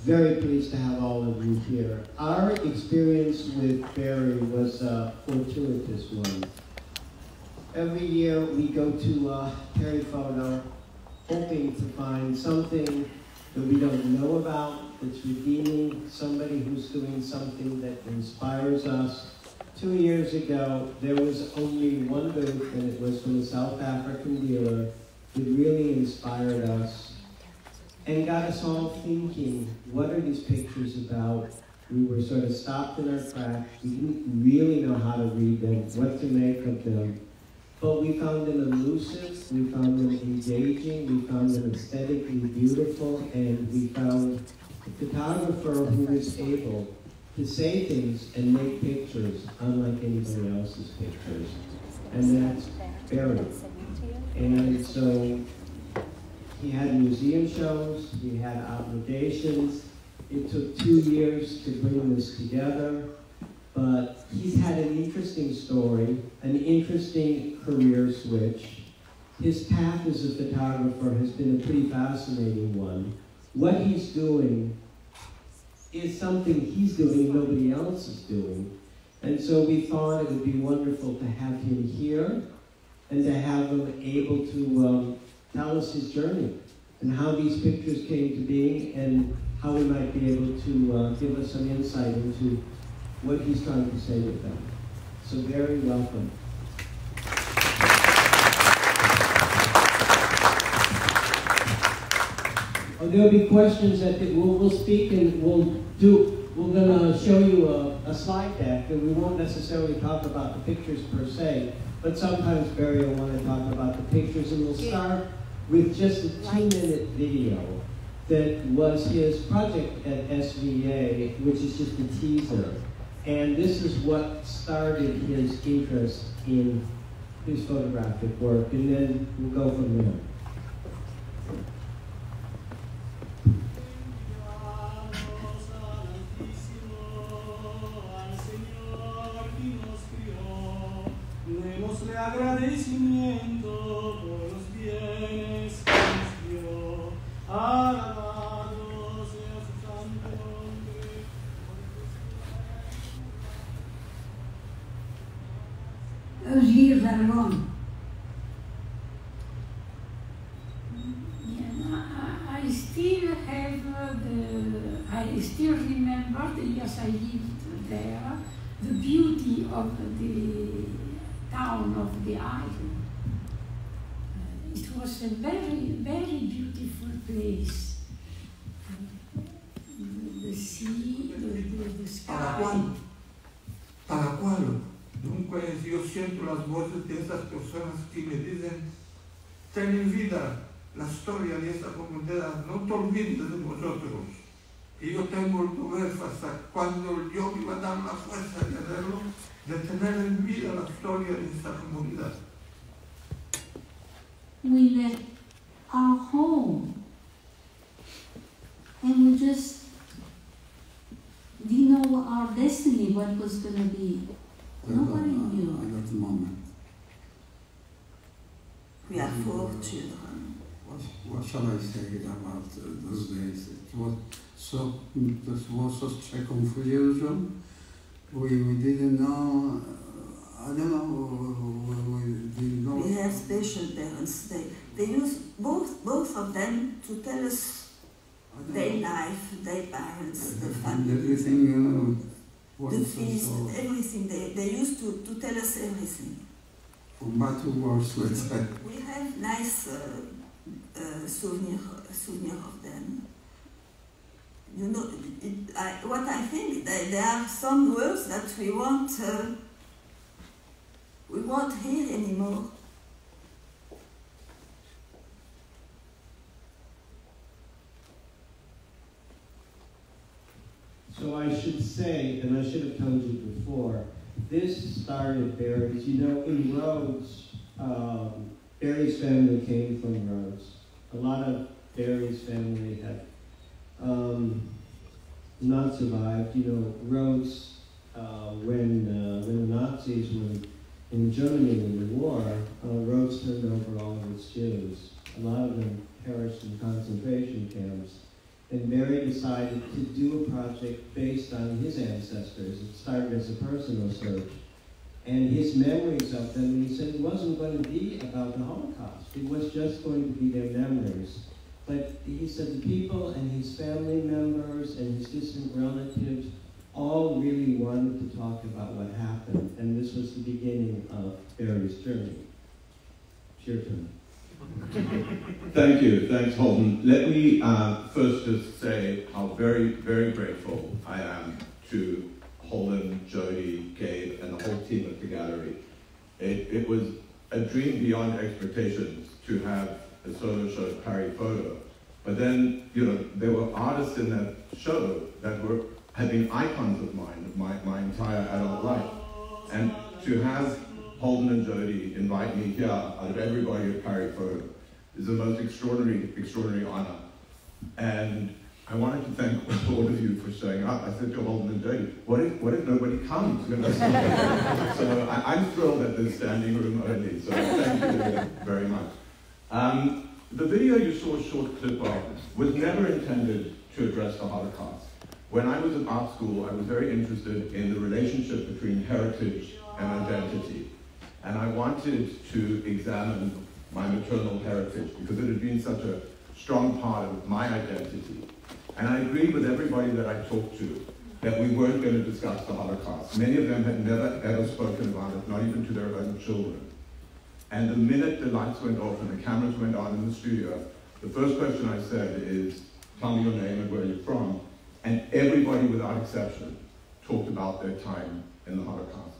very pleased to have all of you here. Our experience with Barry was a fortuitous one. Every year we go to Terry Photo hoping to find something that we don't know about, that's redeeming, somebody who's doing something that inspires us. 2 years ago, there was only one booth, and it was from a South African dealer that really inspired us and got us all thinking, what are these pictures about? We were sort of stopped in our tracks. We didn't really know how to read them, what to make of them. But we found them elusive, we found them engaging, we found them aesthetically beautiful, and we found a photographer who was able to say things and make pictures unlike anybody else's pictures. And that's Barry. And so he had museum shows, he had obligations. It took 2 years to bring this together, but he's had an interesting story, an interesting career switch. His path as a photographer has been a pretty fascinating one. What he's doing is something he's doing nobody else is doing. And so we thought it would be wonderful to have him here and to have him able to tell us his journey and how these pictures came to being and how we might be able to give us some insight into what he's trying to say with them. So very welcome. There'll be questions that we'll speak and we're gonna show you a slide deck, and we won't necessarily talk about the pictures per se, but sometimes Barry will want to talk about the pictures, and we'll start with just a 2-minute video that was his project at SVA, which is just a teaser. And this is what started his interest in his photographic work, and then we'll go from there. Agradecimiento por los bienes que nos dio, alabado sea su santo nombre. Those years are gone. I still remember the years I lived there, the beauty of the town of the island. It was a very, very beautiful place. The sea, the sky. ¿Para cuál? Dunque yo siento las voces de esas personas que me dicen, ten en vida la historia de esta comunidad, no te olvides de nosotros. Y yo tengo el poder hasta cuando yo me iba a dar la fuerza de hacerlo, de tener en vida la historia de esta comunidad. We left our home and we just didn't know our destiny, what was going to be. Nobody knew. At that moment. We are 4 children. What shall I say about those days? It was such a confusion. We didn't know. I don't know. We didn't know. We have special parents. They use both of them to tell us their life, their parents, their family. Everything. The feast, everything. They used to tell us everything. From bad to worse, let's say. We have nice souvenir of them. You know, what I think, there are some words that we won't hear anymore. So I should say, and I should have told you before, this started Barry's. You know, in Rhodes, Barry's family came from Rhodes. A lot of Barry's family have not survived. You know, Rhodes, when the Nazis were in Germany in the war, Rhodes turned over all of its Jews. A lot of them perished in concentration camps. And Barry decided to do a project based on his ancestors. It started as a personal search. And his memories of them, he said it wasn't going to be about the Holocaust. It was just going to be their memories. But he said the people and his family members and his distant relatives all really wanted to talk about what happened. And this was the beginning of Barry's journey. It's your turn. Thank you. Thanks, Holden. Let me first just say how very, very grateful I am to Holden, Jody, Gabe, and the whole team at the gallery. It was a dream beyond expectations to have a solo show Barry photo. But then, you know, there were artists in that show that had been icons of mine my entire adult life. And to have Holden and Jody invite me here out of everybody at Barry photo is the most extraordinary honor. And I wanted to thank all of you for showing up. I said to Holden and Jody, what if nobody comes? You know? So I'm thrilled that there's standing room only, so thank you very much. The video you saw a short clip of was never intended to address the Holocaust. When I was at art school, I was very interested in the relationship between heritage and identity. And I wanted to examine my maternal heritage because it had been such a strong part of my identity. And I agreed with everybody that I talked to that we weren't going to discuss the Holocaust. Many of them had never ever spoken about it, not even to their own children. And the minute the lights went off and the cameras went on in the studio, the first question I said is, tell me your name and where you're from. And everybody without exception talked about their time in the Holocaust.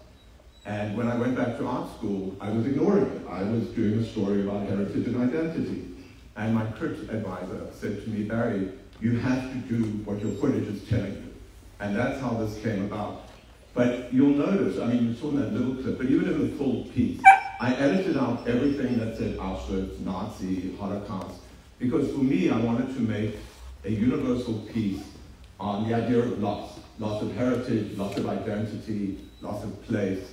And when I went back to art school, I was ignoring it. I was doing a story about heritage and identity. And my crit advisor said to me, Barry, you have to do what your footage is telling you. And that's how this came about. But you'll notice, I mean, you saw in that little clip, but even in the full piece, I edited out everything that said Auschwitz, Nazi, Holocaust, because for me, I wanted to make a universal piece on the idea of loss of heritage, loss of identity, loss of place.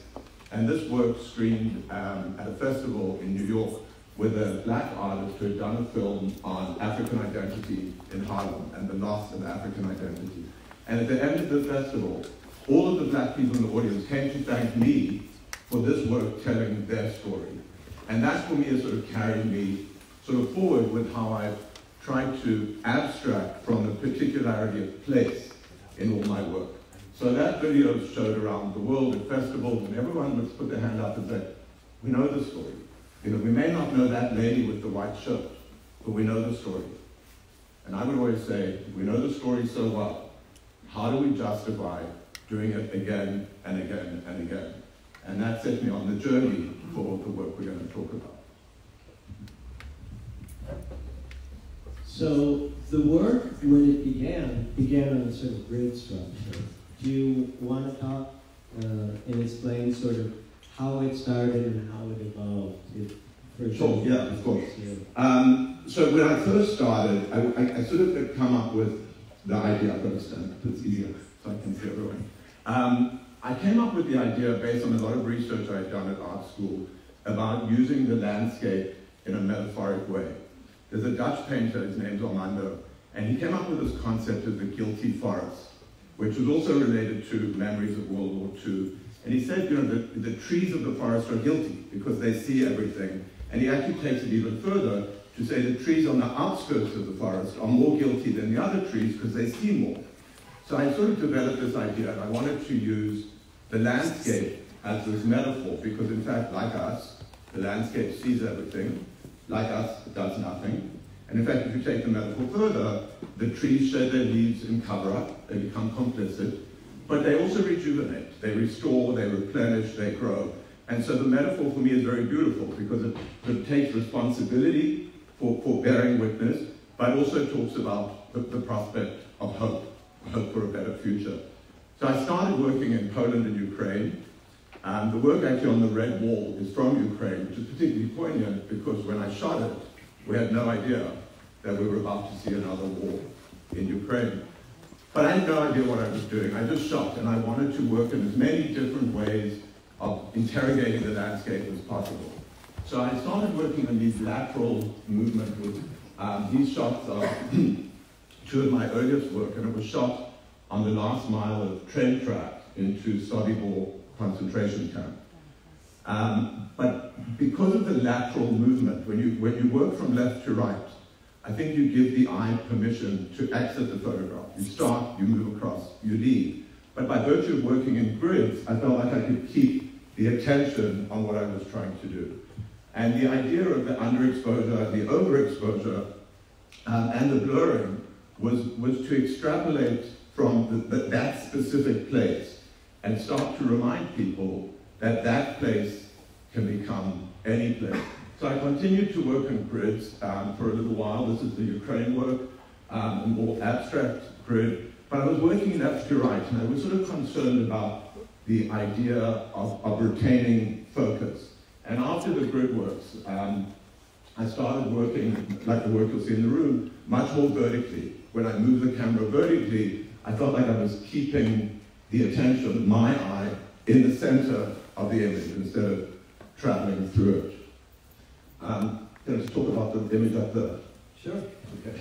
And this work screened at a festival in New York with a black artist who had done a film on African identity in Harlem and the loss of African identity. And at the end of the festival, all of the black people in the audience came to thank me for this work telling their story. And that for me has sort of carried me sort of forward with how I've tried to abstract from the particularity of place in all my work. So that video is showed around the world at festivals, and everyone would put their hand up and say, we know the story. You know, we may not know that lady with the white shirt, but we know the story. And I would always say, we know the story so well, how do we justify doing it again and again and again? And that set me on the journey for the work we're going to talk about. So the work, when it began on a sort of grid structure. Do you want to talk and explain sort of how it started and how it evolved? Sure, yeah, of course. So when I first started, I sort of had come up with the idea, I've got to stand up, it's easier so I can see everyone. I came up with the idea based on a lot of research I had done at art school about using the landscape in a metaphoric way. There's a Dutch painter, his name's Armando, and he came up with this concept of the guilty forest, which was also related to memories of World War II. And he said, you know, the trees of the forest are guilty because they see everything. And he actually takes it even further to say the trees on the outskirts of the forest are more guilty than the other trees because they see more. So I sort of developed this idea, and I wanted to use the landscape as this metaphor because, in fact, like us, the landscape sees everything. Like us, it does nothing. And in fact, if you take the metaphor further, the trees shed their leaves and cover up, they become complicit, but they also rejuvenate, they restore, they replenish, they grow. And so the metaphor for me is very beautiful because it takes responsibility for bearing witness, but also talks about the prospect of hope for a better future. So I started working in Poland and Ukraine. The work actually on the Red Wall is from Ukraine, which is particularly poignant because when I shot it, we had no idea that we were about to see another war in Ukraine. But I had no idea what I was doing. I just shot, and I wanted to work in as many different ways of interrogating the landscape as possible. So I started working on these lateral movement with these shots are two of my earliest work, and it was shot on the last mile of train track into Sobibor concentration camp. But because of the lateral movement, when you work from left to right, I think you give the eye permission to exit the photograph. You start, you move across, you leave. But by virtue of working in grids, I felt like I could keep the attention on what I was trying to do. And the idea of the underexposure, the overexposure, and the blurring was to extrapolate from that specific place and start to remind people that that place can become any place. So I continued to work in grids for a little while. This is the Ukraine work, a more abstract grid. But I was working left to right, and I was sort of concerned about the idea of retaining focus. And after the grid works, I started working, like the work you'll see in the room, much more vertically. When I moved the camera vertically, I felt like I was keeping the attention, my eye, in the center of the image instead of traveling through it. Let's talk about the image up there. Sure. Okay.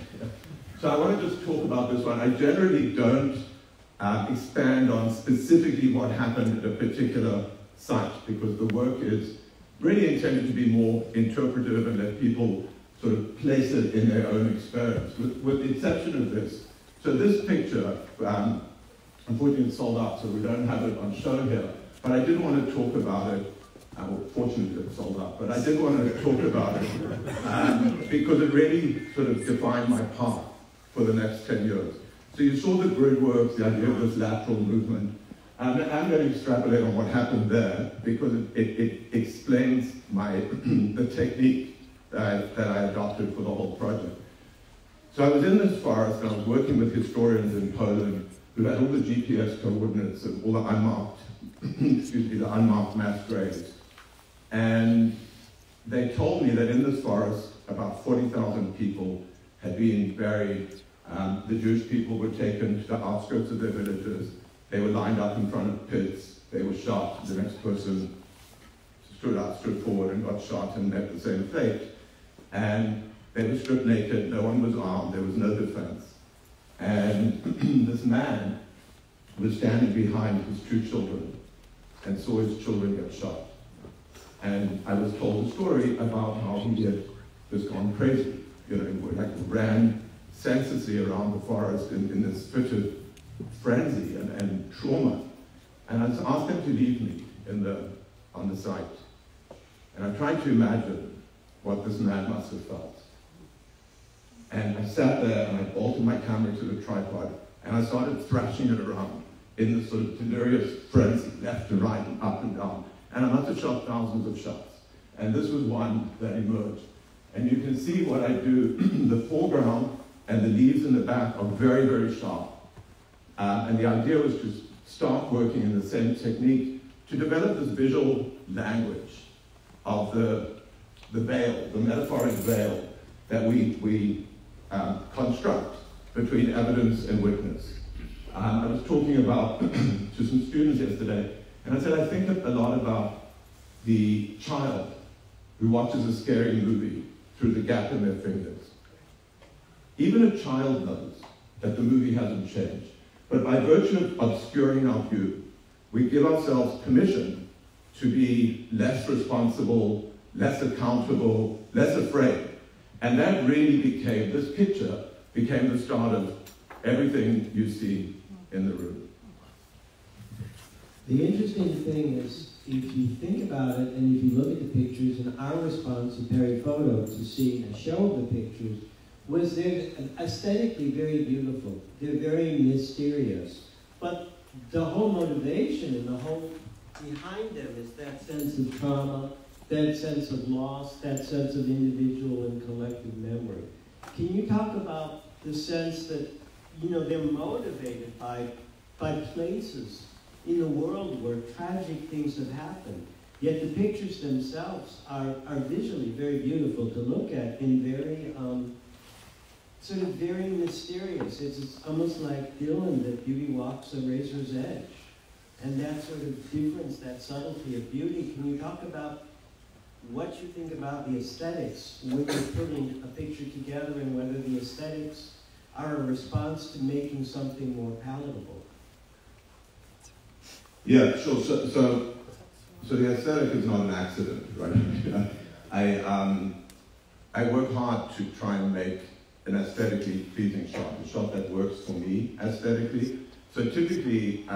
So I want to just talk about this one. I generally don't expand on specifically what happened at a particular site, because the work is really intended to be more interpretive and let people sort of place it in their own experience, with the exception of this. So this picture, unfortunately it's sold out, so we don't have it on show here, but I did want to talk about it. Well, fortunately it's sold out, but I did want to talk about it because it really sort of defined my path for the next 10 years. So you saw the grid works, the idea of this lateral movement. I'm going to extrapolate on what happened there because it explains the technique that I adopted for the whole project. So I was in this forest and I was working with historians in Poland who had all the GPS coordinates of all the unmarked, the unmarked mass graves. And they told me that in this forest about 40,000 people had been buried. The Jewish people were taken to the outskirts of their villages. They were lined up in front of pits. They were shot. The next person stood forward and got shot and met the same fate. And they were stripped naked. No one was armed. There was no defense. And this man was standing behind his two children and saw his children get shot. And I was told a story about how he had just gone crazy. You know, like ran senselessly around the forest in this fit of frenzy and trauma. And I asked him to leave me on the site. And I tried to imagine what this man must have felt. And I sat there and I bolted my camera to the tripod and I started thrashing it around in this sort of delirious frenzy, left and right and up and down. And I must have shot thousands of shots. And this was one that emerged. And you can see what I do. The foreground and the leaves in the back are very, very sharp. And the idea was to start working in the same technique to develop this visual language of the veil, the metaphoric veil that we construct between evidence and witness. I was talking about to some students yesterday, and I said I think a lot about the child who watches a scary movie through the gap in their fingers. Even a child knows that the movie hasn't changed. But by virtue of obscuring our view, we give ourselves permission to be less responsible, less accountable, less afraid. And that really became, this picture became the start of everything you see in the room. The interesting thing is, if you think about it, and if you look at the pictures, and our response to Perry Photo to see a show of the pictures, was they're aesthetically very beautiful. They're very mysterious. But the whole motivation and the whole behind them is that sense of trauma, that sense of loss, that sense of individual and collective memory. Can you talk about the sense that, you know, they're motivated by places in the world where tragic things have happened, yet the pictures themselves are visually very beautiful to look at and very, sort of very mysterious. It's almost like Dylan, that beauty walks a razor's edge. And that sort of difference, that subtlety of beauty, can you talk about what you think about the aesthetics when you're putting a picture together and whether the aesthetics are a response to making something more palatable. Yeah, sure. So the aesthetic is not an accident, right? I work hard to try and make an aesthetically pleasing shot, a shot that works for me aesthetically. So typically,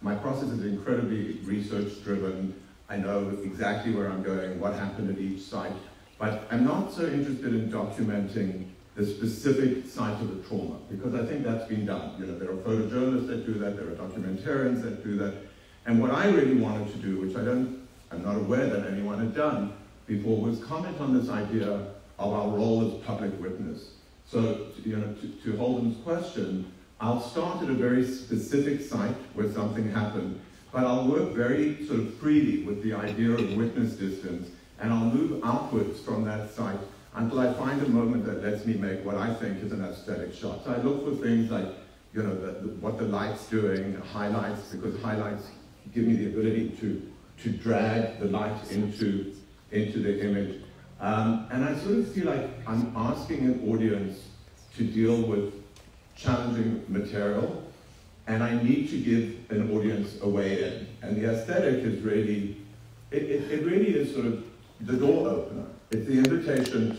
my process is incredibly research-driven. I know exactly where I'm going, what happened at each site, but I'm not so interested in documenting the specific site of the trauma, because I think that's been done. You know, there are photojournalists that do that, there are documentarians that do that, and what I really wanted to do, which I'm not aware that anyone had done before, was comment on this idea of our role as public witness. So, you know, to Holden's question, I'll start at a very specific site where something happened, but I'll work very sort of freely with the idea of witness distance, and I'll move outwards from that site until I find a moment that lets me make what I think is an aesthetic shot. So I look for things like, you know, what the light's doing, highlights, because highlights give me the ability to drag the light into the image. And I sort of feel like I'm asking an audience to deal with challenging material, and I need to give an audience a way in. And the aesthetic is really, it really is sort of the door opener. It's the invitation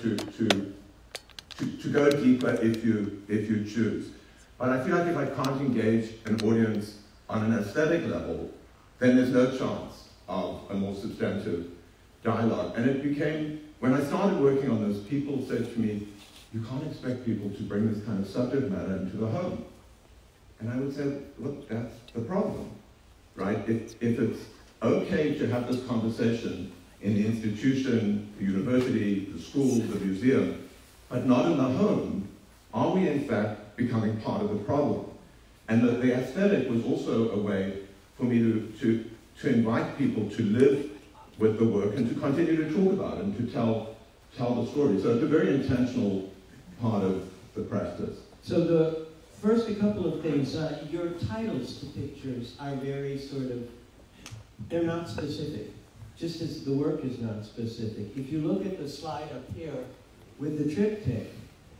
to go deeper if you choose. But I feel like if I can't engage an audience on an aesthetic level, then there's no chance of a more substantive dialogue. And it became, when I started working on this, people said to me, you can't expect people to bring this kind of subject matter into the home. And I would say, look, that's the problem, right? If it's okay to have this conversation in the institution, the university, the school, the museum, but not in the home, are we in fact becoming part of the problem? And the aesthetic was also a way for me to invite people to live with the work and to continue to talk about it and to tell the story. So it's a very intentional part of the practice. So a couple of things. Your titles to pictures are very sort of, they're not specific, just as the work is not specific. If you look at the slide up here with the triptych,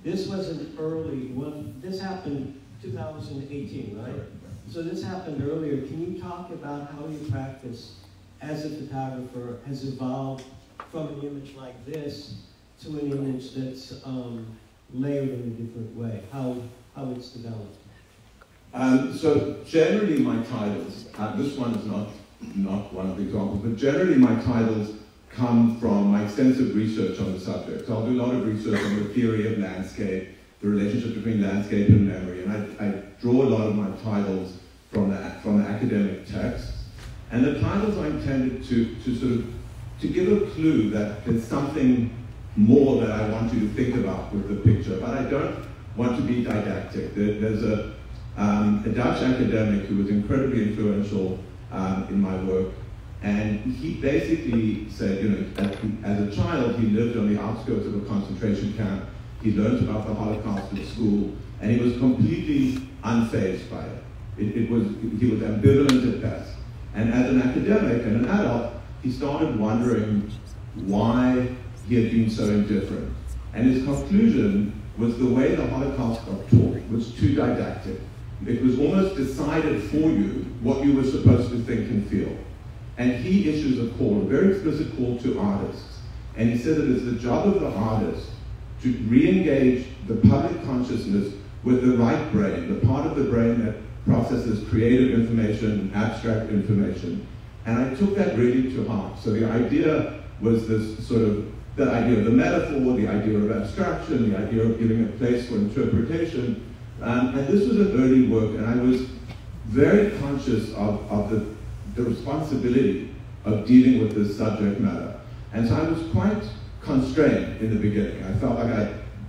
this was an early one. This happened 2018, right? So this happened earlier. Can you talk about how your practice as a photographer has evolved from an image like this to an image that's layered in a different way, how it's developed? So generally my titles, this one is not one of the examples, but generally my titles come from my extensive research on the subject. So I'll do a lot of research on the theory of landscape, the relationship between landscape and memory, and I draw a lot of my titles from the academic texts. And the titles are intended to give a clue that there's something more that I want you to think about with the picture, but I don't want to be didactic. There's a Dutch academic who was incredibly influential in my work, and he basically said, you know, as a child he lived on the outskirts of a concentration camp, he learned about the Holocaust at school, and he was completely unfazed by it. He was ambivalent at best. And as an academic and an adult, he started wondering why he had been so indifferent. And his conclusion was the way the Holocaust got taught was too didactic. It was almost decided for you what you were supposed to think and feel. And he issues a call, a very explicit call to artists. And he said that it's the job of the artist to re-engage the public consciousness with the right brain, the part of the brain that processes creative information, abstract information. And I took that really to heart. So the idea was this sort of, the idea of the metaphor, the idea of abstraction, the idea of giving a place for interpretation. And this was an early work, and I was very conscious of the responsibility of dealing with this subject matter. And so I was quite constrained in the beginning. I felt like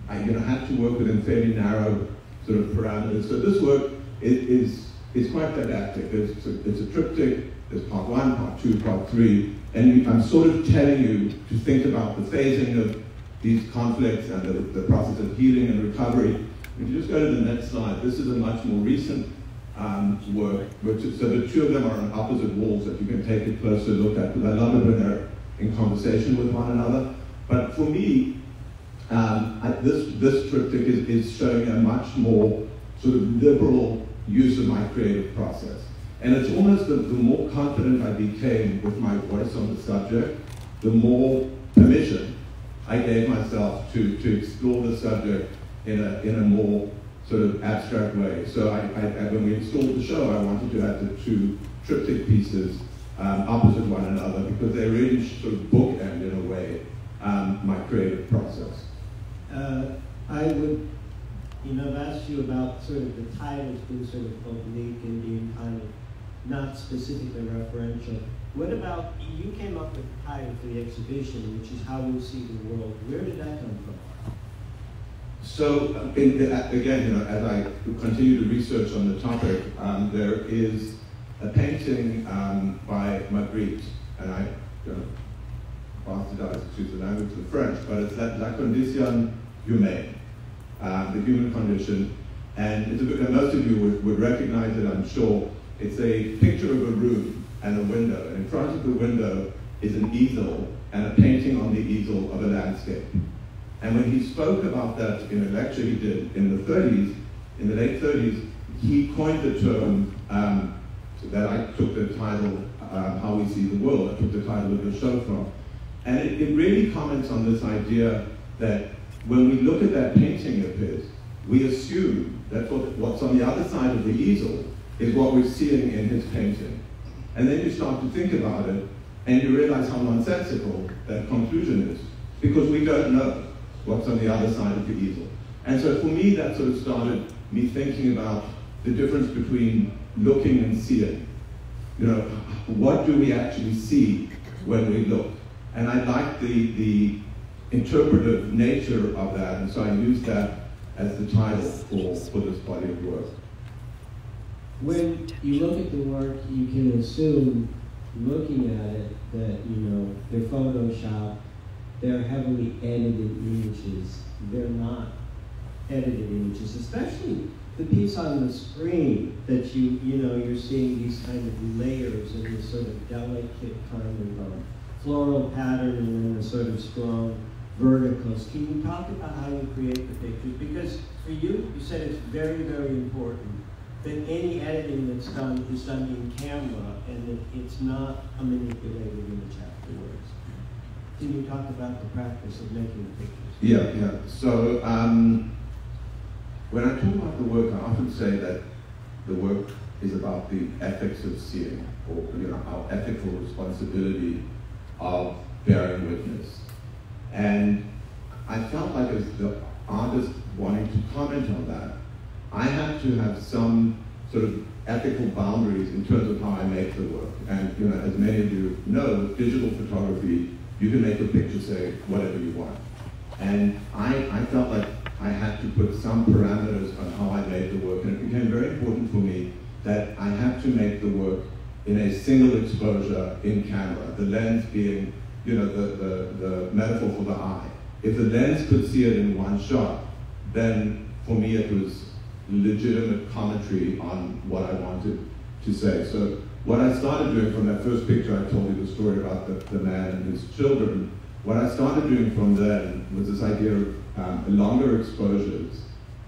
I had to work within fairly narrow sort of parameters. So this work is quite didactic. It's a triptych. There's part 1, part 2, part 3, and I'm sort of telling you to think about the phasing of these conflicts and the process of healing and recovery. If you just go to the next slide, this is a much more recent work, so the two of them are on opposite walls that you can take a closer look at, because I love it when they're in conversation with one another. But for me, this triptych is showing a much more sort of liberal use of my creative process. And it's almost the more confident I became with my voice on the subject, the more permission I gave myself to explore the subject in a more sort of abstract way. So when we installed the show, I wanted to have the two triptych pieces opposite one another because they really sort of bookend, in a way, my creative process. I would, I've asked you about sort of the titles being sort of oblique and being kind of not specifically referential. What about, you came up with the title for the exhibition, which is How We See the World. Where did that come from? So, again, as I continue to research on the topic, there is a painting by Magritte, and I bastardize, choose the language of the French, but it's La Condition Humaine, the human condition. And it's most of you would recognize it, I'm sure. It's a picture of a room and a window, and in front of the window is an easel and a painting on the easel of a landscape. And when he spoke about that in a lecture he did in the late 30s, he coined the term that I took the title, How We See the World, I took the title of the show from. And it really comments on this idea that when we look at that painting of his, we assume that what's on the other side of the easel is what we're seeing in his painting. And then you start to think about it, and you realize how nonsensical that conclusion is, because we don't know what's on the other side of the easel. And so for me, that sort of started me thinking about the difference between looking and seeing. What do we actually see when we look? And I like the interpretive nature of that, and so I used that as the title for this body of work. When you look at the work, you can assume, looking at it, that they're Photoshop, they're heavily edited images. They're not edited images, especially the piece on the screen that you're seeing these kind of layers and this sort of delicate kind of floral pattern and then a sort of strong verticals. Can you talk about how you create the pictures? Because for you said it's very, very important that any editing that's done is done in camera and that it's not a manipulated image afterwards. Can you talk about the practice of making the pictures? Yeah. So when I talk about the work, I often say that the work is about the ethics of seeing, or our ethical responsibility of bearing witness. And I felt like as the artist wanting to comment on that, I had to have some sort of ethical boundaries in terms of how I make the work. And as many of you know, digital photography, you can make a picture say whatever you want. And I felt like I had to put some parameters on how I made the work, and it became very important for me that I had to make the work in a single exposure in camera, the lens being the metaphor for the eye. If the lens could see it in one shot, then for me it was legitimate commentary on what I wanted to say. So what I started doing from that first picture, I told you the story about the man and his children. What I started doing from then was this idea of longer exposures,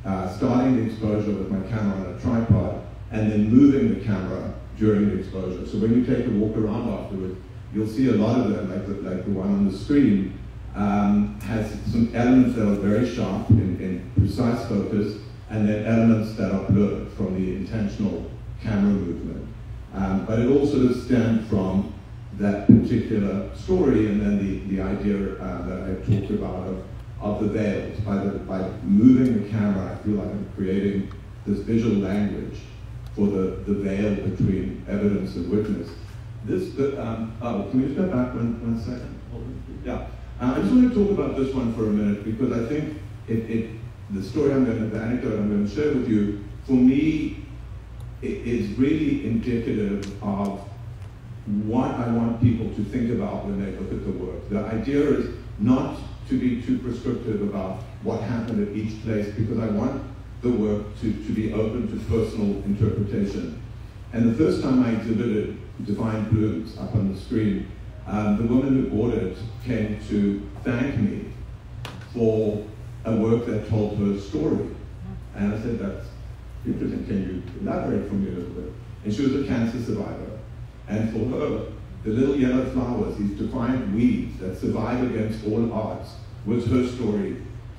starting the exposure with my camera on a tripod, and then moving the camera during the exposure. So when you take a walk around afterwards, you'll see a lot of them, like the one on the screen, has some elements that are very sharp in precise focus, and then elements that are blurred from the intentional camera movement. But it all sort of stemmed from that particular story, and then the idea that I talked about of the veils. By moving the camera, I feel like I'm creating this visual language for the veil between evidence and witness. Can we just go back one second? Yeah. I just want to talk about this one for a minute, because I think the anecdote I'm going to share with you, for me, it is really indicative of what I want people to think about when they look at the work. The idea is not to be too prescriptive about what happened at each place, because I want the work to be open to personal interpretation. And the first time I exhibited Divine Blooms up on the screen, the woman who bought it came to thank me for a work that told her story. And I said, that's interesting, can you elaborate for me a little bit? And she was a cancer survivor. And for her, the little yellow flowers, these defiant weeds that survive against all odds, was her story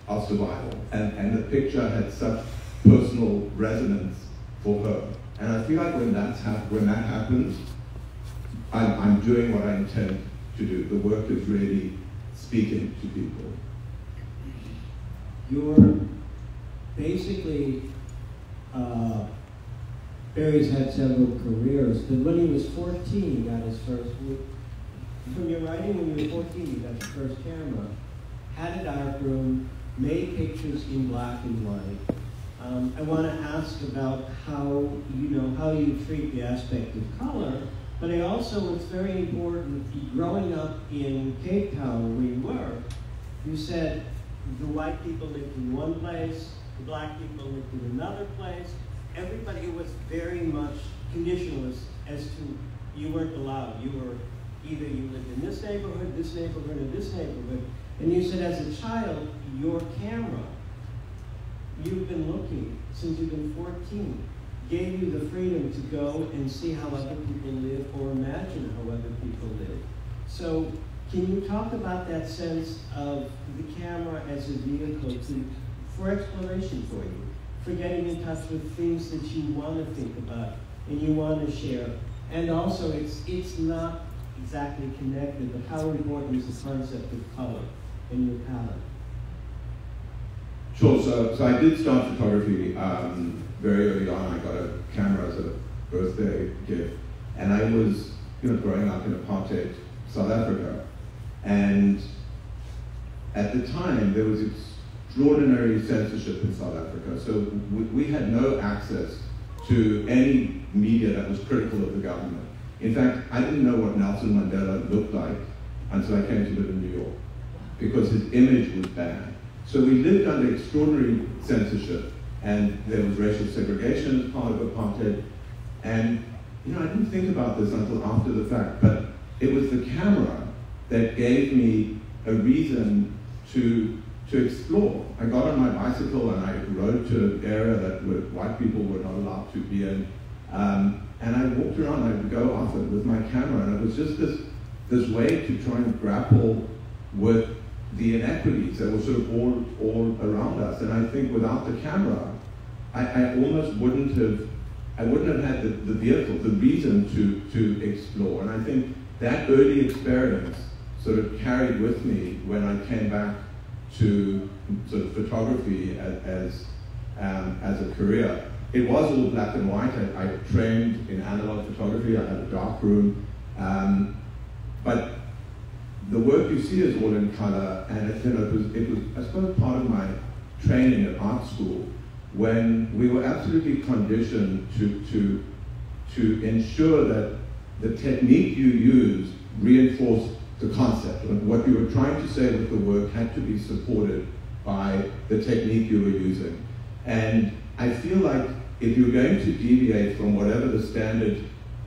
of survival. And the picture had such personal resonance for her. And I feel like when that happens, I'm doing what I intend to do. The work is really speaking to people. You're basically, Barry's had several careers, but when he was 14, he got his first, from your writing, when you were 14, you got your first camera, had a dark room, made pictures in black and white. I want to ask about how you treat the aspect of color, but I also, it's very important, growing up in Cape Town where you were, you said the white people lived in one place, the black people lived in another place. Everybody was very much conditionalist as to you weren't allowed. You were either you lived in this neighborhood, or this neighborhood. And you said as a child, your camera, you've been looking since you've been 14, gave you the freedom to go and see how other people live or imagine how other people live. So can you talk about that sense of the camera as a vehicle for exploration for you, for getting in touch with things that you want to think about and you want to share? And also, it's not exactly connected, but how important is the concept of color in your palette? Sure, so I did start photography very early on. I got a camera as a birthday gift. And I was growing up in apartheid South Africa. And at the time, there was extraordinary censorship in South Africa. So we had no access to any media that was critical of the government. In fact, I didn't know what Nelson Mandela looked like until I came to live in New York, because his image was banned. So we lived under extraordinary censorship, and there was racial segregation as part of apartheid. And I didn't think about this until after the fact, but it was the camera that gave me a reason to explore. I got on my bicycle and I rode to an area that white people were not allowed to be in. And I walked around, I would go off it with my camera, and it was just this way to try and grapple with the inequities that were sort of all around us. And I think without the camera, I almost wouldn't have had the vehicle, the reason to explore. And I think that early experience sort of carried with me when I came back to sort of photography as a career. It was all black and white. I trained in analog photography. I had a dark room. But the work you see is all in color, and it was, I suppose, part of my training at art school, when we were absolutely conditioned to ensure that the technique you used reinforced the concept. And what you were trying to say with the work had to be supported by the technique you were using. And I feel like if you're going to deviate from whatever the standard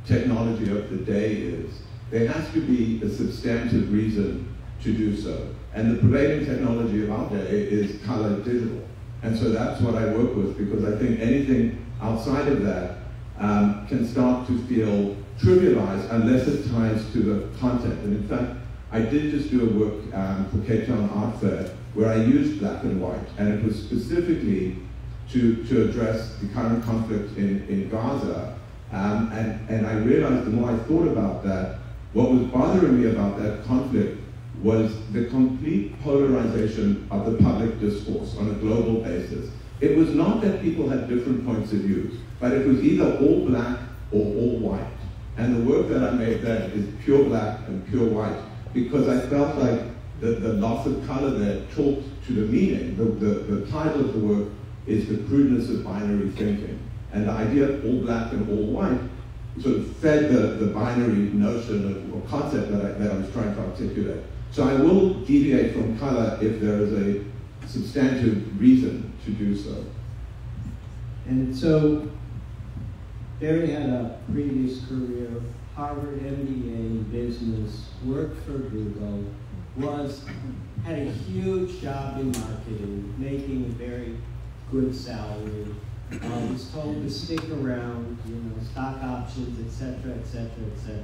technology of the day is, there has to be a substantive reason to do so. And the prevailing technology of our day is color digital. And so that's what I work with, because I think anything outside of that can start to feel trivialized unless it ties to the content. And in fact, I did just do a work for Cape Town Art Fair where I used black and white, and it was specifically to address the current conflict in Gaza. And I realized the more I thought about that, what was bothering me about that conflict was the complete polarization of the public discourse on a global basis. It was not that people had different points of view, but it was either all black or all white. And the work that I made then is pure black and pure white, because I felt like the loss of color there talked to the meaning. The title of the work is The Crudeness of Binary Thinking. And the idea of all black and all white sort of fed the binary notion or concept that I was trying to articulate. So I will deviate from color if there is a substantive reason to do so. And so, Barry had a previous career, Harvard MBA in business, worked for Google, had a huge job in marketing, making a very good salary. Was told to stick around, you know, stock options, etc., etc., etc.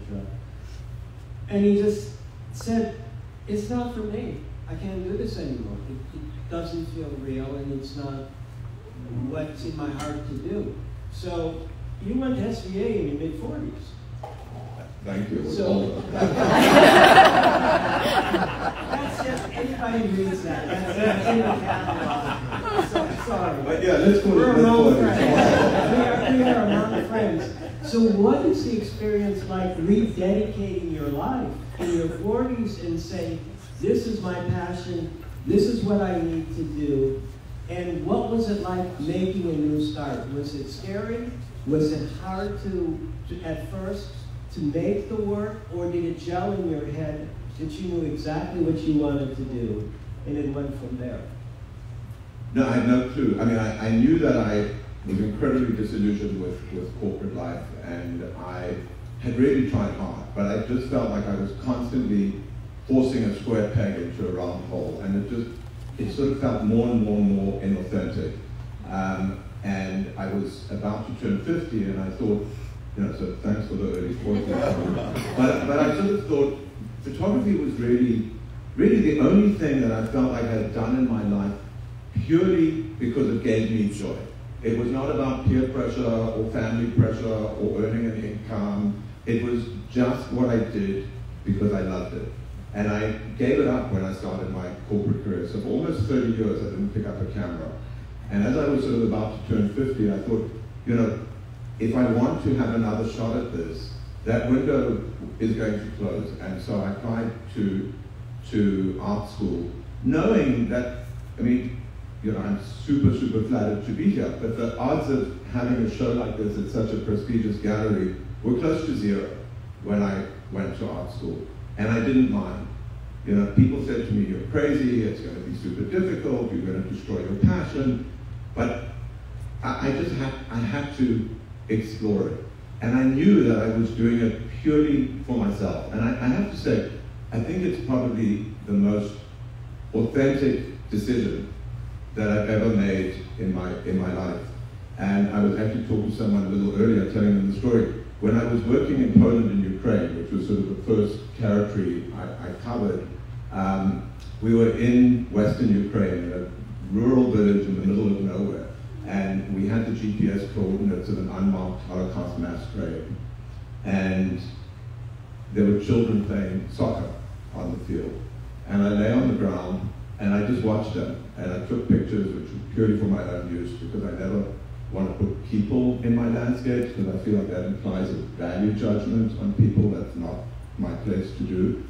And he just said, "It's not for me. I can't do this anymore. It doesn't feel real, and it's not what's in my heart to do." So you went to SVA in your mid-40s. Thank you. So that's just, anybody reads that. That's in the catalog. So, sorry. But yeah, let's go We're to among friends. We are among friends. So what is the experience like rededicating your life in your 40s and saying, this is my passion, this is what I need to do? And what was it like making a new start? Was it scary? Was it hard to at first to make the work, or did it gel in your head that you knew exactly what you wanted to do, and it went from there? No, I had no clue. I mean, I knew that I was incredibly disillusioned with corporate life, and I had really tried hard, but I just felt like I was constantly forcing a square peg into a round hole, and it sort of felt more and more and more inauthentic. And I was about to turn 50, and I thought, you know, so thanks for the early 40s. but I sort of thought photography was really the only thing that I felt like I had done in my life purely because it gave me joy. It was not about peer pressure or family pressure or earning an income. It was just what I did because I loved it. And I gave it up when I started my corporate career. So for almost 30 years, I didn't pick up a camera. And as I was sort of about to turn 50, I thought, you know, if I want to have another shot at this, that window is going to close. And so I applied to art school, knowing that, I mean, you know, I'm super, super flattered to be here, but the odds of having a show like this at such a prestigious gallery were close to zero when I went to art school. And I didn't mind. You know, people said to me, you're crazy, it's going to be super difficult, you're going to destroy your passion. But I had to explore it. And I knew that I was doing it purely for myself. And I have to say, I think it's probably the most authentic decision that I've ever made in my life. And I was actually talking to someone a little earlier, telling them the story. When I was working in Poland and Ukraine, which was sort of the first territory I covered, we were in Western Ukraine, in a rural village in the middle of nowhere. And we had the GPS coordinates of an unmarked Holocaust mass grave. And there were children playing soccer on the field. And I lay on the ground and I just watched them. And I took pictures, which were purely for my own use, because I never want to put people in my landscapes, because I feel like that implies a value judgment on people. That's not my place to do.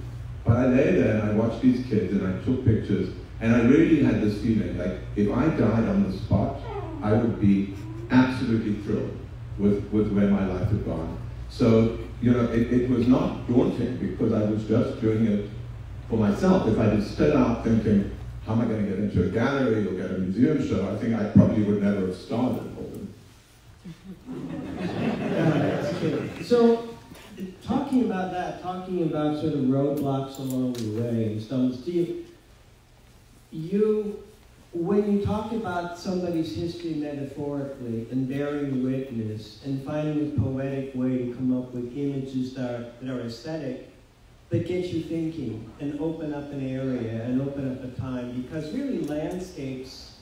But I lay there and I watched these kids and I took pictures, and I really had this feeling like if I died on the spot, I would be absolutely thrilled with where my life had gone. So, you know, it was not daunting because I was just doing it for myself. If I had stood out thinking, how am I going to get into a gallery or get a museum show, I think I probably would never have started Holden. So, talking about that, talking about sort of roadblocks along the way and stuff, when you talk about somebody's history metaphorically and bearing witness and finding a poetic way to come up with images that are aesthetic, but get you thinking and open up an area and open up a time, because really landscapes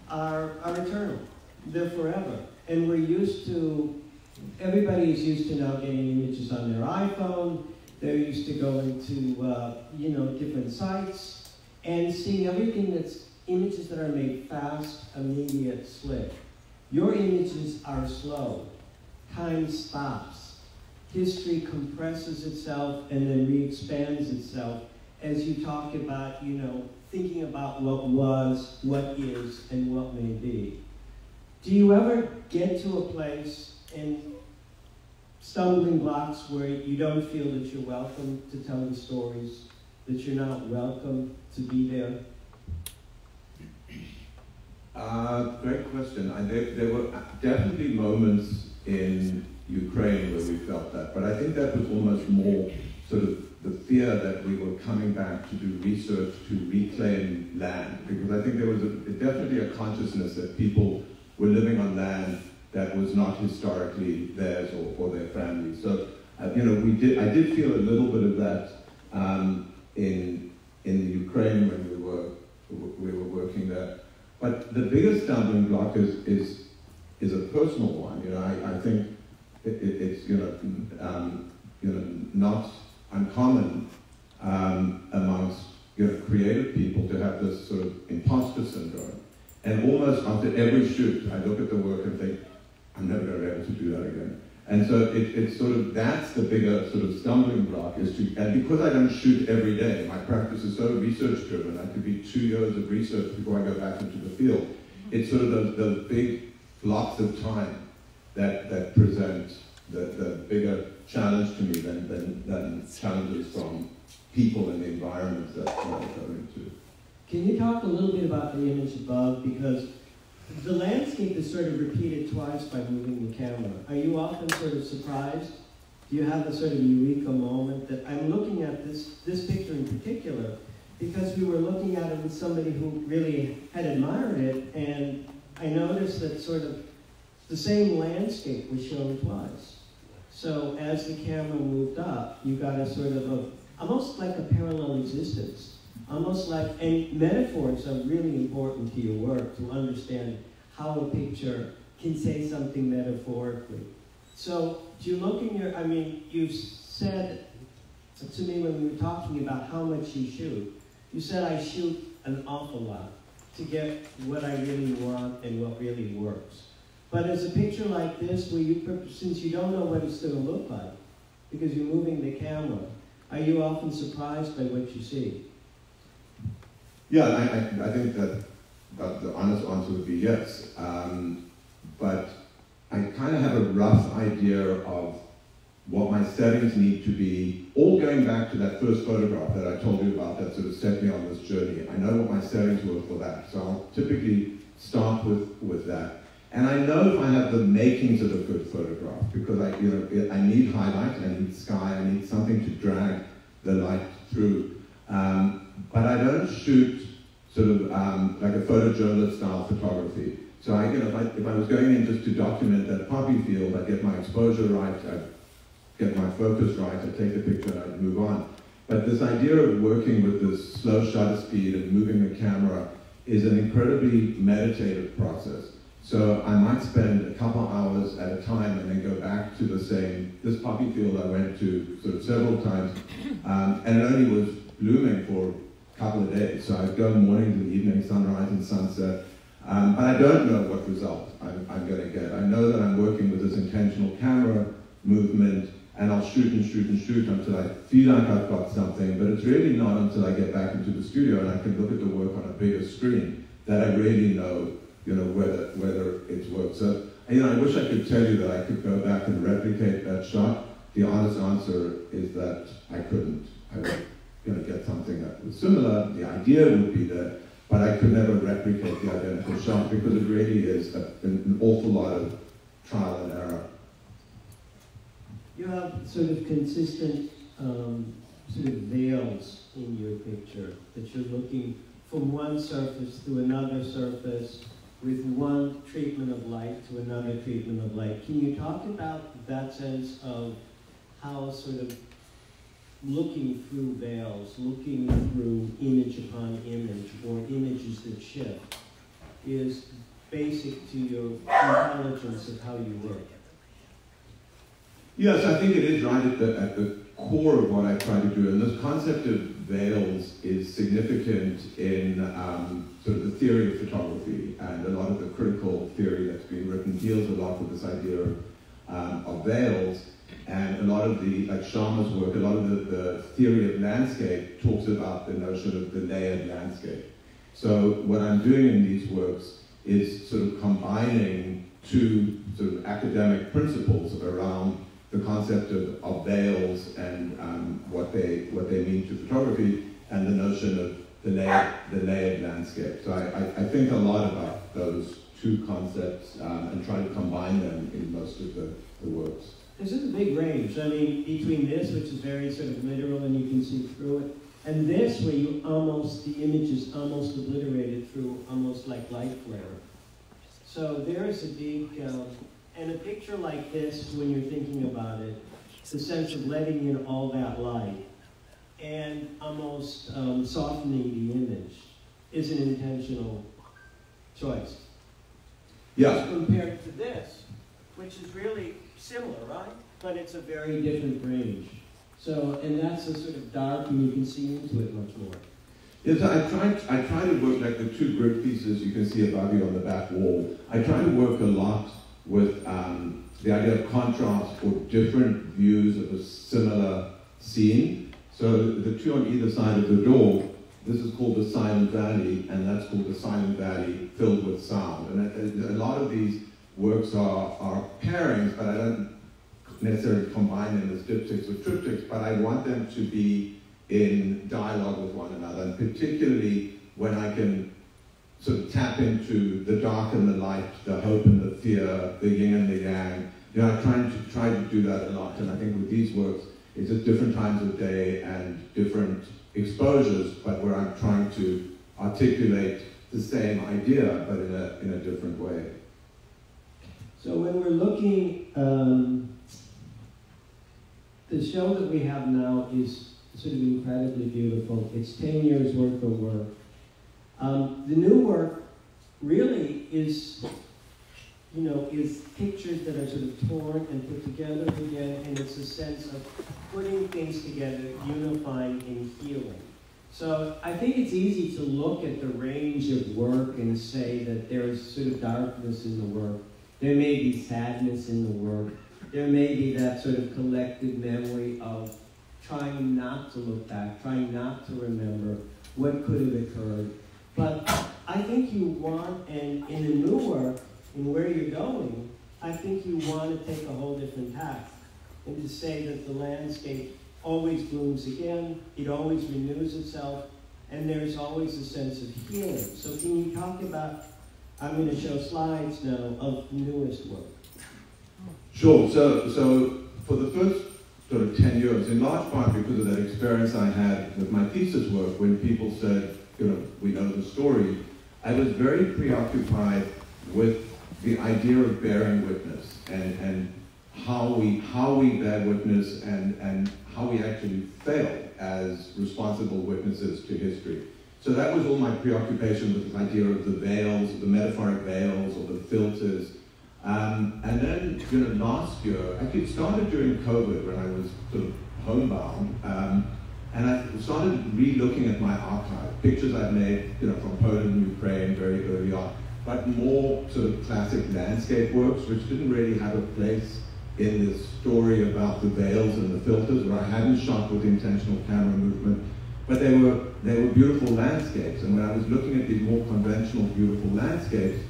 are eternal. They're forever. And we're used to, everybody is used to now getting images on their iPhone. They're used to going to, you know, different sites and seeing everything that's images that are made fast, immediate, slick. Your images are slow. Time stops. History compresses itself and then re-expands itself as you talk about, you know, thinking about what was, what is, and what may be. Do you ever get to a place in stumbling blocks where you don't feel that you're welcome to tell the stories, that you're not welcome to be there? Great question. There were definitely moments in Ukraine where we felt that, but I think that was almost more sort of the fear that we were coming back to do research to reclaim land, because I think there was definitely a consciousness that people were living on land that was not historically theirs or their families. So, you know, I did feel a little bit of that in the Ukraine when we were working there. But the biggest stumbling block is a personal one. You know, I think it's not uncommon amongst creative people to have this sort of imposter syndrome. And almost after every shoot, I look at the work and think, I'm never going to be able to do that again. And so it's sort of, that's the bigger sort of stumbling block and because I don't shoot every day, my practice is so research driven, I could be 2 years of research before I go back into the field. It's sort of those big blocks of time that present the bigger challenge to me than challenges from people and the environments that I go into. Can you talk a little bit about the image above? Because the landscape is sort of repeated twice by moving the camera. Are you often sort of surprised? Do you have a sort of eureka moment that I'm looking at this picture in particular because we were looking at it with somebody who really had admired it, and I noticed that sort of the same landscape was shown twice. So as the camera moved up, you got a sort of almost like a parallel existence. Almost like, and metaphors are really important to your work to understand how a picture can say something metaphorically. So, do you look in your, I mean, you said to me when we were talking about how much you shoot, you said I shoot an awful lot to get what I really want and what really works. But as a picture like this, where you, since you don't know what it's going to look like, because you're moving the camera, are you often surprised by what you see? Yeah, I think that the honest answer would be yes. But I kind of have a rough idea of what my settings need to be, all going back to that first photograph that I told you about that sort of set me on this journey. I know what my settings were for that, so I'll typically start with that. And I know if I have the makings of a good photograph, because I need highlight, I need sky, I need something to drag the light through. But I don't shoot sort of like a photojournalist style photography. So if I was going in just to document that poppy field, I'd get my exposure right, I'd get my focus right, I'd take the picture and I'd move on. But this idea of working with this slow shutter speed and moving the camera is an incredibly meditative process. So I might spend a couple hours at a time and then go back to this poppy field I went to sort of several times, and it only was blooming for a couple of days. So I'd go morning to the evening, sunrise and sunset, but I don't know what result I'm going to get. I know that I'm working with this intentional camera movement, and I'll shoot and shoot and shoot until I feel like I've got something, but it's really not until I get back into the studio and I can look at the work on a bigger screen that I really know whether it's worked. So, I wish I could tell you that I could go back and replicate that shot. The honest answer is that I couldn't. I was going to get something that was similar. The idea would be there, but I could never replicate the identical shot because it really is an awful lot of trial and error. You have sort of consistent sort of veils in your picture, that you're looking from one surface to another surface, with one treatment of light to another treatment of light. Can you talk about that sense of how sort of looking through veils, looking through image upon image, or images that shift, is basic to your intelligence of how you work? Yes, I think it is right at the core of what I try to do. And this concept of veils is significant in sort of the theory of photography, and a lot of the critical theory that's been written deals a lot with this idea of veils. And a lot of like Sharma's work, a lot of the theory of landscape talks about the notion of the layered landscape. So what I'm doing in these works is sort of combining two sort of academic principles around the concept of veils and what they mean to photography, and the notion of the layered landscape. So I think a lot about those two concepts and try to combine them in most of the works. This is a big range. I mean, between this, which is very sort of literal and you can see through it, and this, where you almost, the image is almost obliterated through almost like light flare. So there's a big, and a picture like this, when you're thinking about it, the sense of letting in all that light and almost softening the image is an intentional choice. Yeah. Compared to this, which is really similar, right? But it's a very different range. So, and that's a sort of dark, and you can see into it much more. Yes, I try to work, like the two grid pieces you can see above you on the back wall. I try to work a lot with the idea of contrast or different views of a similar scene. So the two on either side of the door, this is called the Silent Valley, and that's called the Silent Valley filled with sound. And a lot of these works are pairings, but I don't necessarily combine them as diptychs or triptychs, but I want them to be in dialogue with one another, and particularly when I can sort of tap into the dark and the light, the hope and the fear, the yin and the yang. You know, I try to do that a lot, and I think with these works, it's at different times of day and different exposures, but where I'm trying to articulate the same idea, but in a different way. So when we're looking, the show that we have now is sort of incredibly beautiful. It's 10 years worth of work. The new work really is, you know, is pictures that are sort of torn and put together again, and it's a sense of putting things together, unifying and healing. So I think it's easy to look at the range of work and say that there's sort of darkness in the work. There may be sadness in the work. There may be that sort of collective memory of trying not to look back, trying not to remember what could have occurred. But I think you want, and in the new work, in where you're going, I think you want to take a whole different path and to say that the landscape always blooms again, it always renews itself, and there's always a sense of healing. So can you talk about, I'm going to show slides now of the newest work. Sure. So for the first sort of 10 years, in large part because of that experience I had with my thesis work, when people said, you know, we know the story, I was very preoccupied with the idea of bearing witness and how we bear witness and how we actually fail as responsible witnesses to history. So that was all my preoccupation with this idea of the veils, the metaphoric veils or the filters. And then, you know, last year, actually it started during COVID when I was sort of homebound, and I started re-looking at my archive, pictures I'd made, you know, from Poland and Ukraine very early on, but more sort of classic landscape works, which didn't really have a place in this story about the veils and the filters, where I hadn't shot with intentional camera movement, but they were beautiful landscapes. And when I was looking at these more conventional, beautiful landscapes,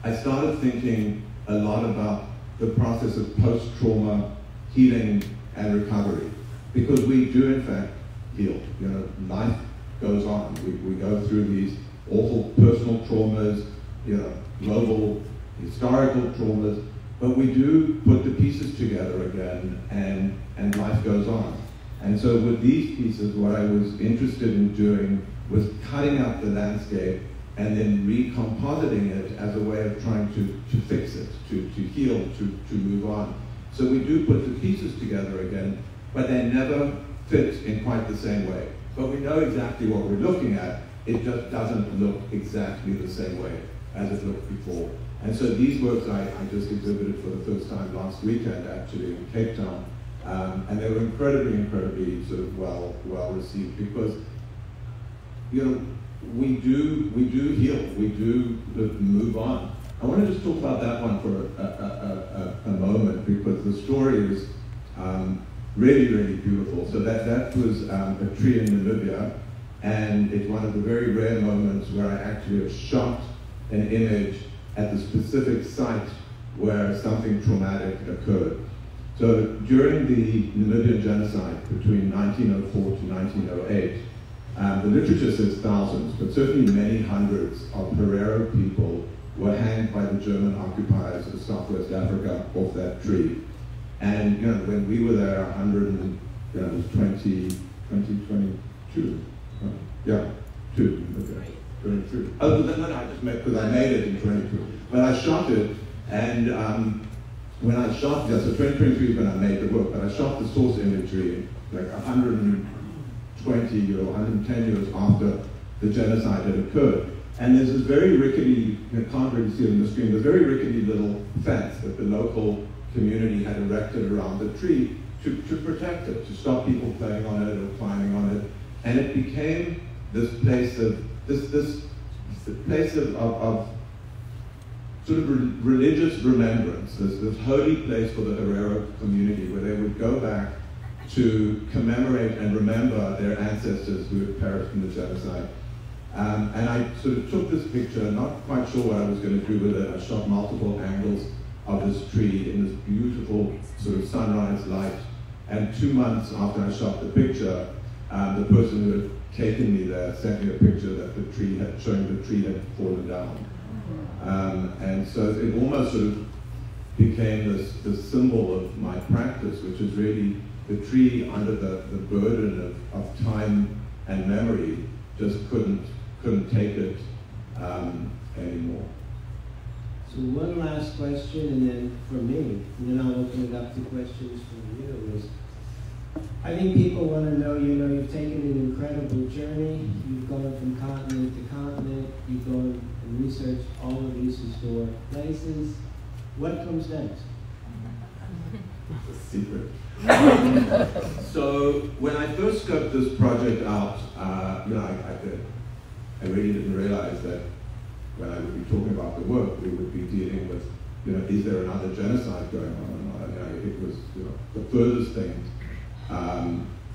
I started thinking a lot about the process of post-trauma healing and recovery, because we do in fact heal. You know, life goes on. We go through these awful personal traumas, you know, global historical traumas, but we do put the pieces together again, and life goes on. And so with these pieces, what I was interested in doing was cutting out the landscape and then recompositing it as a way of trying to fix it, to heal, to move on. So we do put the pieces together again, but they never fit in quite the same way. But we know exactly what we're looking at, it just doesn't look exactly the same way as it looked before. And so these works I just exhibited for the first time last weekend, actually, in Cape Town. And they were incredibly sort of well received, because, you know, we do heal, we do move on. I want to just talk about that one for a moment, because the story is really beautiful. So that was a tree in Namibia, and it's one of the very rare moments where I actually have shot an image at the specific site where something traumatic occurred. So during the Namibian genocide between 1904 to 1908, the literature says thousands, but certainly many hundreds of Herero people were hanged by the German occupiers of Southwest Africa off that tree. And when we were there, 2022. Yeah, 2. Okay. 22. Oh, no, I just met because I made it in 22. But I shot it, and when I shot it, so 2023 is when I made the work, but I shot the source imagery like 120 or 110 years after the genocide had occurred. And there's this very rickety, you can't really see it on the screen, the very rickety little fence that the local community had erected around the tree to protect it, to stop people playing on it or climbing on it. And it became this place of, this place of sort of religious remembrance, this holy place for the Herero community where they would go back to commemorate and remember their ancestors who had perished in the genocide. And I sort of took this picture, not quite sure what I was going to do with it. I shot multiple angles of this tree in this beautiful sort of sunrise light. And 2 months after I shot the picture, the person who had taken me there sent me a picture that the tree had, showing the tree had fallen down. And so it almost sort of became this symbol of my practice, which is really the tree under the burden of time and memory just couldn't take it anymore. So one last question, and then for me, and then I'll open it up to questions from you. Is I think people want to know, you've taken an incredible journey. You've gone from continent to continent. You've gone and researched all of these historic places. What comes next? It's a secret. So when I first scoped this project out, I really didn't realize that when I would be talking about the work, we would be dealing with, is there another genocide going on or not? It was, the furthest thing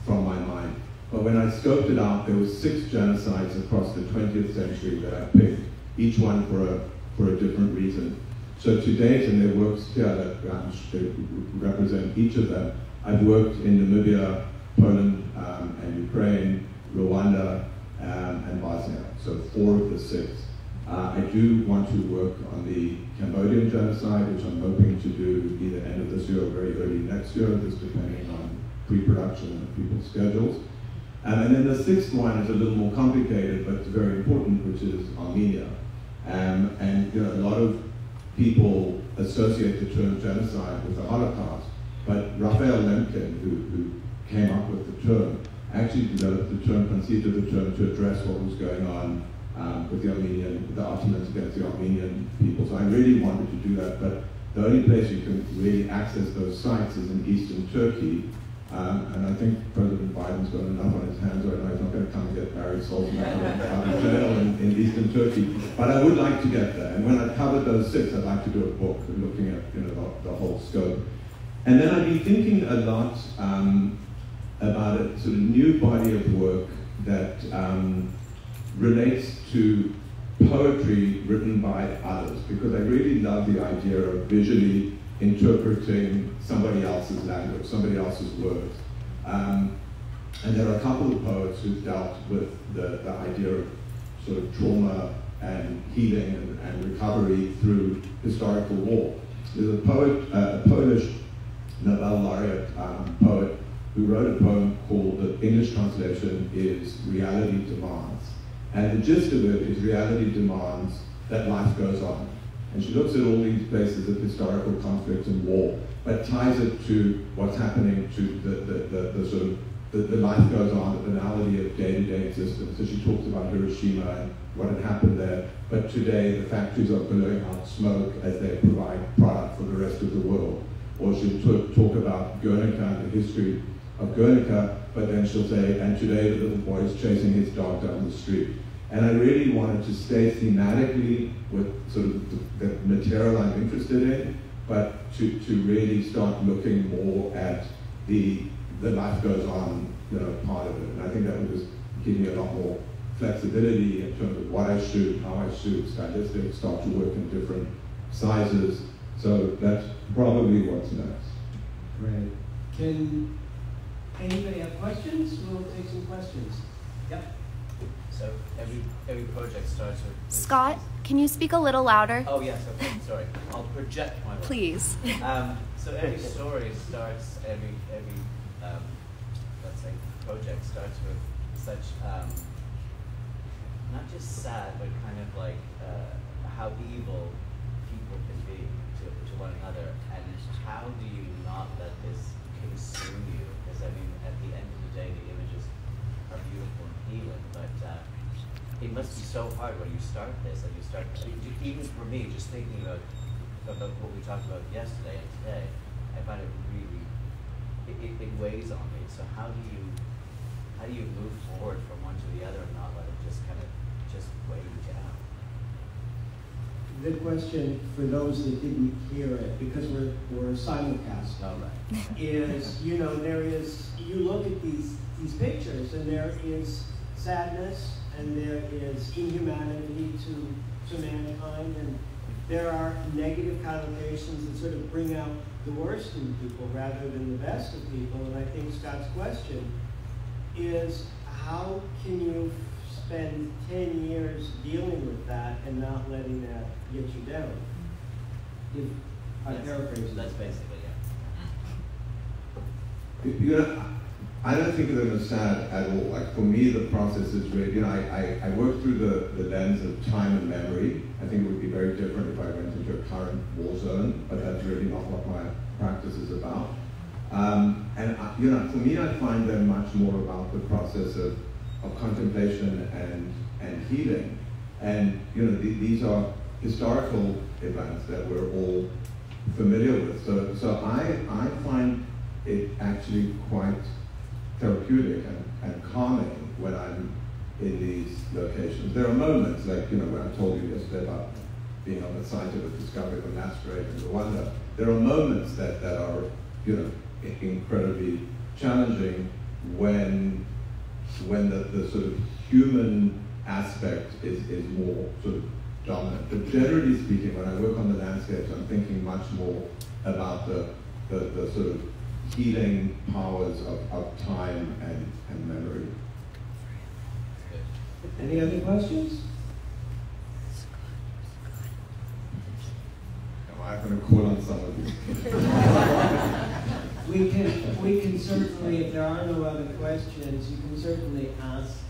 from my mind. But when I scoped it out, there were 6 genocides across the 20th century that I picked, each one for a different reason. So to date, and there are works here that represent each of them, I've worked in Namibia, Poland, and Ukraine, Rwanda, and Bosnia, so 4 of the 6. I do want to work on the Cambodian genocide, which I'm hoping to do either end of this year or very early next year, just depending on pre-production and people's schedules. And then the 6th one is a little more complicated, but it's very important, which is Armenia. And a lot of people associate the term genocide with the Holocaust, but Raphael Lemkin, who came up with the term, actually developed the term, conceived of the term to address what was going on with the Ottomans against the Armenian people. So I really wanted to do that, but the only place you can really access those sites is in eastern Turkey. And I think President Biden's got enough on his hands right now. He's not going to come and get Barry Salzman out of jail in eastern Turkey. But I would like to get there. And when I've covered those 6, I'd like to do a book looking at the whole scope. And then I've been thinking a lot about a sort of new body of work that relates to poetry written by others, because I really love the idea of visually interpreting somebody else's language, somebody else's words. And there are a couple of poets who've dealt with the idea of sort of trauma and healing and recovery through historical war. There's a poet, a Polish Nobel laureate poet, who wrote a poem called, the English translation is Reality Demands. And the gist of it is reality demands that life goes on. And she looks at all these places of historical conflict and war, but ties it to what's happening to the sort of, the life goes on, the banality of day-to-day existence. So she talks about Hiroshima and what had happened there, but today the factories are blowing out smoke as they provide product for the rest of the world. Or she'll talk about Guernica and the history of Guernica, but then she'll say, and today the little boy is chasing his dog down the street. And I really wanted to stay thematically with sort of the material I'm interested in, but to really start looking more at the life goes on, part of it. And I think that would just give me a lot more flexibility in terms of what I shoot, how I shoot, stylistics, start to work in different sizes. So that's probably what's next. Great. Can anybody have questions? We'll take some questions. Yep. So every project starts with... Scott, can you speak a little louder? Oh yes, okay, sorry. I'll project my voice. Please. So every story starts, every let's say, project starts with such, not just sad, but kind of like how evil people can be to one another, and how do you not let this consume you? Because I mean, at the end of the day, the images are beautiful and healing, but it must be so hard when you start this, and you start, even for me, just thinking about what we talked about yesterday and today, I find it really, it weighs on me. So how do you move forward from one to the other and not let it just kind of just weigh you down? The question, for those that didn't hear it, because we're simulcast, is, you know, there is, you look at these pictures, and there is sadness, and there is inhumanity to mankind, and there are negative connotations that sort of bring out the worst in people rather than the best of people. And I think Scott's question is, how can you spend 10 years dealing with that and not letting that get you down? If I paraphrase, that's basically it. You know, I don't think of them as sad at all. Like, for me, the process is really, you know, I work through the lens of time and memory. I think it would be very different if I went into a current war zone, but that's really not what my practice is about. You know, for me, I find them much more about the process of contemplation and healing. And, you know, these are historical events that we're all familiar with. So I find it actually quite therapeutic and calming when I'm in these locations. There are moments, like, you know, when I told you yesterday about being on the site of the discovery of a mass grave in Rwanda, there are moments that are, you know, incredibly challenging when the sort of human aspect is more sort of dominant. But generally speaking, when I work on the landscapes, I'm thinking much more about the sort of healing powers of time and memory. Any other questions? Am I going to call on some of you? We can certainly, if there are no other questions, you can certainly ask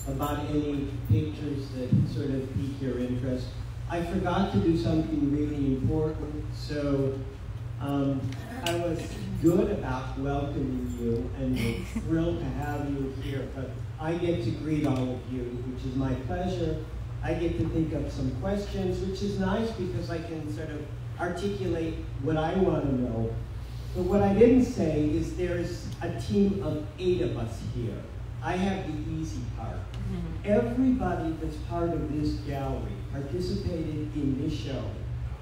about any pictures that sort of pique your interest. I forgot to do something really important, so I was good about welcoming you and we're thrilled to have you here, but I get to greet all of you, which is my pleasure. I get to think of some questions, which is nice because I can sort of articulate what I want to know. But what I didn't say is there's a team of 8 of us here. I have the easy part. Everybody that's part of this gallery participated in this show,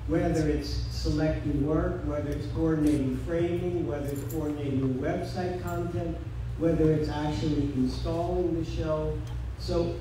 whether it's selecting work, whether it's coordinating framing, whether it's coordinating website content, whether it's actually installing the show. So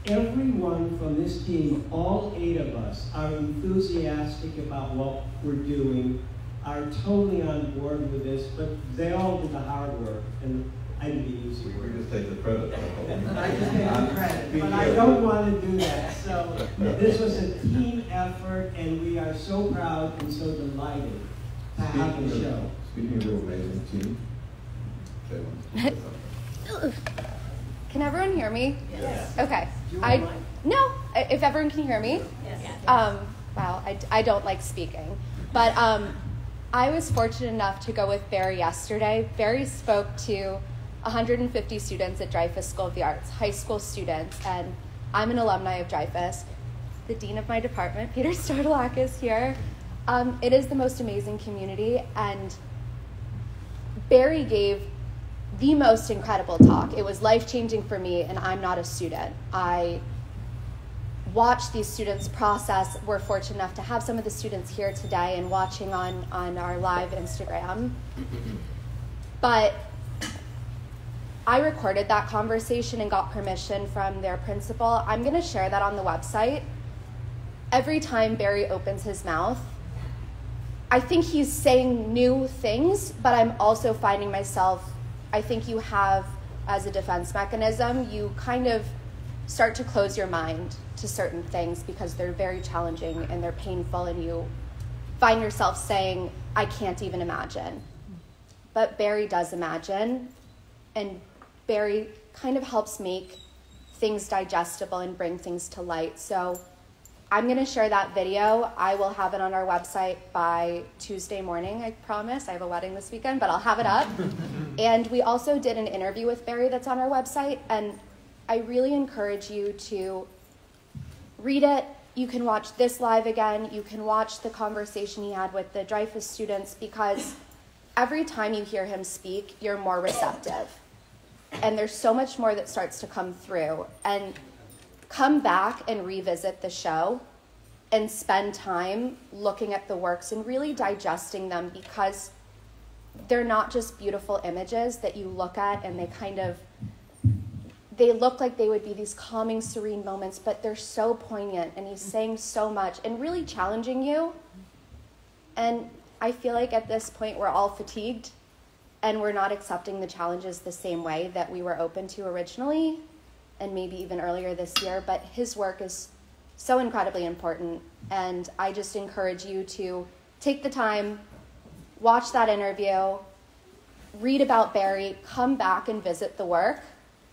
everyone from this team, all 8 of us, are enthusiastic about what we're doing, are totally on board with this, but they all did the hard work, and I did the easy work. We just take the credit. I just take the credit, but I don't want to do that. So this was a team effort, and we are so proud and so delighted to have the show. Speaking of your amazing team, Can everyone hear me? Yes. Okay. Do you want mine? No, if everyone can hear me. Yes. Wow, I don't like speaking. But I was fortunate enough to go with Barry yesterday. Barry spoke to 150 students at Dreyfus School of the Arts, high school students, and I'm an alumni of Dreyfus. The dean of my department, Peter Stardalak, is here. It is the most amazing community, and Barry gave the most incredible talk. It was life-changing for me, and I'm not a student. I watched these students process. We're fortunate enough to have some of the students here today and watching on our live Instagram. But I recorded that conversation and got permission from their principal. I'm going to share that on the website. Every time Barry opens his mouth, I think he's saying new things, but I'm also finding myself, I think you have, as a defense mechanism, you kind of start to close your mind to certain things because they're very challenging and they're painful, and you find yourself saying, I can't even imagine. But Barry does imagine, and Barry kind of helps make things digestible and bring things to light. So I'm going to share that video. I will have it on our website by Tuesday morning, I promise. I have a wedding this weekend, but I'll have it up. And we also did an interview with Barry that's on our website, and I really encourage you to read it. You can watch this live again. You can watch the conversation he had with the Dreyfus students, because every time you hear him speak, you're more receptive. And there's so much more that starts to come through. And come back and revisit the show and spend time looking at the works and really digesting them, because they're not just beautiful images that you look at and they look like they would be these calming, serene moments, but they're so poignant, and he's saying so much and really challenging you. And I feel like at this point we're all fatigued and we're not accepting the challenges the same way that we were open to originally, and maybe even earlier this year. But his work is so incredibly important, and I just encourage you to take the time, watch that interview, read about Barry, come back and visit the work.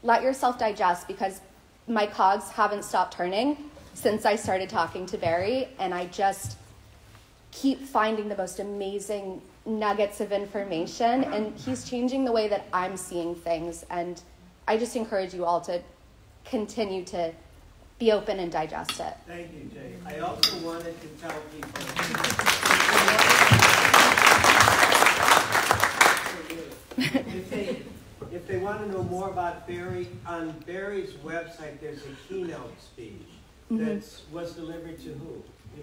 Let yourself digest, because my cogs haven't stopped turning since I started talking to Barry, and I just keep finding the most amazing nuggets of information, and he's changing the way that I'm seeing things. And I just encourage you all to continue to be open and digest it. Thank you, Jay. I also wanted to tell people, if they want to know more about Barry, on Barry's website there's a keynote speech that was delivered to who,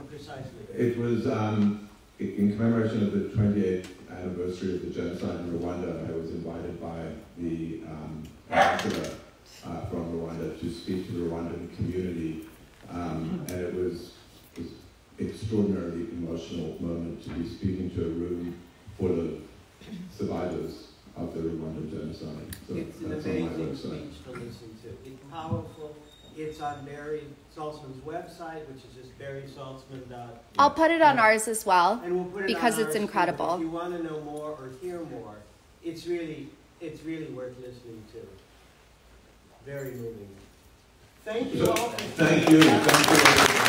precisely? It was in commemoration of the 28th anniversary of the genocide in Rwanda. I was invited by the ambassador from Rwanda to speak to the Rwandan community, and it was an extraordinarily emotional moment to be speaking to a room full of survivors of the Rwandan genocide. So it's an that's on my amazing website. speech to listen to. It's powerful. It's on Barry Salzman's website, which is just barrysalzman.com. I'll put it on ours as well, and we'll put it because on it's ours too. incredible. If you want to know more or hear more, it's really worth listening to. Very moving. Thank you all. Thank you.